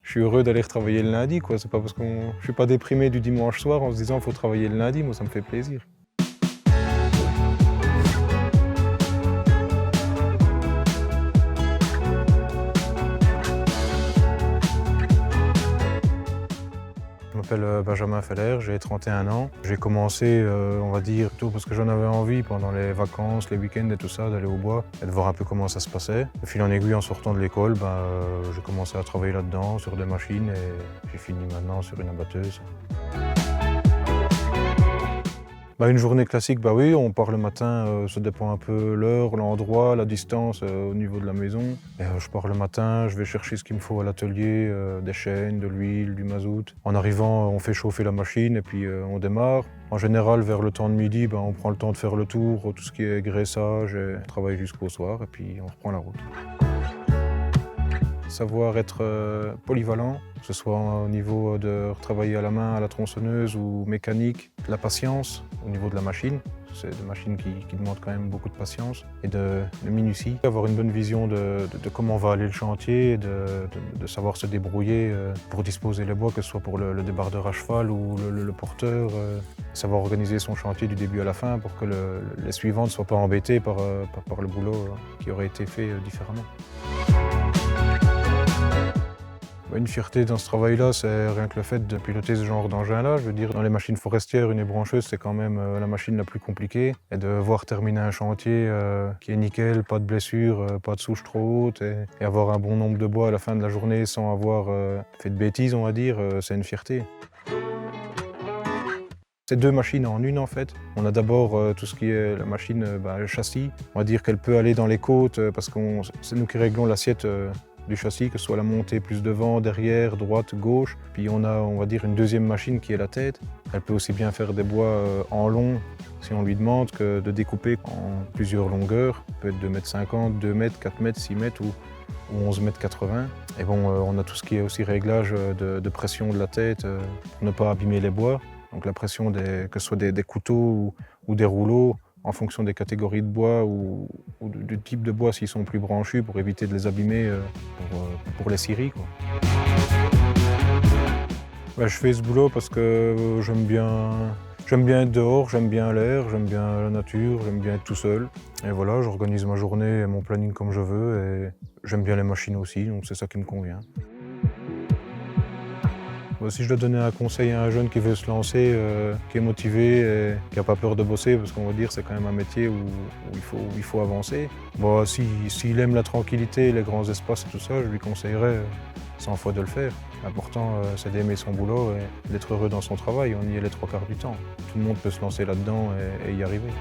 Je suis heureux d'aller retravailler le lundi, quoi. C'est pas parce qu'on... Je suis pas déprimé du dimanche soir en se disant faut travailler le lundi, moi ça me fait plaisir. Je m'appelle Benjamin Feller, j'ai 31 ans. J'ai commencé, on va dire, tôt parce que j'en avais envie pendant les vacances, les week-ends et tout ça, d'aller au bois et de voir un peu comment ça se passait. De fil en aiguille, en sortant de l'école, j'ai commencé à travailler là-dedans, sur des machines et j'ai fini maintenant sur une abatteuse. Une journée classique, oui, on part le matin, ça dépend un peu l'heure, l'endroit, la distance au niveau de la maison. Et, je pars le matin, je vais chercher ce qu'il me faut à l'atelier, des chaînes, de l'huile, du mazout. En arrivant, on fait chauffer la machine et puis on démarre. En général, vers le temps de midi, on prend le temps de faire le tour, tout ce qui est graissage, et on travaille jusqu'au soir et puis on reprend la route. Savoir être polyvalent, que ce soit au niveau de travailler à la main, à la tronçonneuse ou mécanique, la patience au niveau de la machine. C'est des machines qui demandent quand même beaucoup de patience et de minutie. Avoir une bonne vision de comment va aller le chantier, et de savoir se débrouiller pour disposer les bois, que ce soit pour le débardeur à cheval ou le porteur. Savoir organiser son chantier du début à la fin pour que les suivants ne soient pas embêtés par le boulot qui aurait été fait différemment. Une fierté dans ce travail-là, c'est rien que le fait de piloter ce genre d'engin-là. Je veux dire, dans les machines forestières, une ébrancheuse, c'est quand même la machine la plus compliquée. Et de voir terminer un chantier qui est nickel, pas de blessures, pas de souche trop haute, et avoir un bon nombre de bois à la fin de la journée sans avoir fait de bêtises, on va dire, c'est une fierté. C'est deux machines en une en fait. On a d'abord tout ce qui est la machine, le châssis. On va dire qu'elle peut aller dans les côtes parce que c'est nous qui réglons l'assiette du châssis, que ce soit la montée plus devant, derrière, droite, gauche. Puis on a, on va dire, une deuxième machine qui est la tête. Elle peut aussi bien faire des bois en long, si on lui demande, que de découper en plusieurs longueurs. Ça peut être 2,50 m, 2 m, 4 m, 6 m ou 11,80 m. Et bon, on a tout ce qui est aussi réglage de pression de la tête pour ne pas abîmer les bois. Donc la pression, que ce soit des couteaux ou des rouleaux, en fonction des catégories de bois ou du type de bois s'ils sont plus branchus pour éviter de les abîmer pour les scieries, quoi. Je fais ce boulot parce que j'aime bien être dehors, j'aime bien l'air, j'aime bien la nature, j'aime bien être tout seul. Et voilà, j'organise ma journée et mon planning comme je veux et j'aime bien les machines aussi, donc c'est ça qui me convient. Si je dois donner un conseil à un jeune qui veut se lancer, qui est motivé et qui n'a pas peur de bosser, parce qu'on va dire que c'est quand même un métier où il faut avancer. S'il aime la tranquillité, les grands espaces et tout ça, je lui conseillerais 100 fois de le faire. L'important, c'est d'aimer son boulot et d'être heureux dans son travail. On y est les 3/4 du temps. Tout le monde peut se lancer là-dedans et y arriver.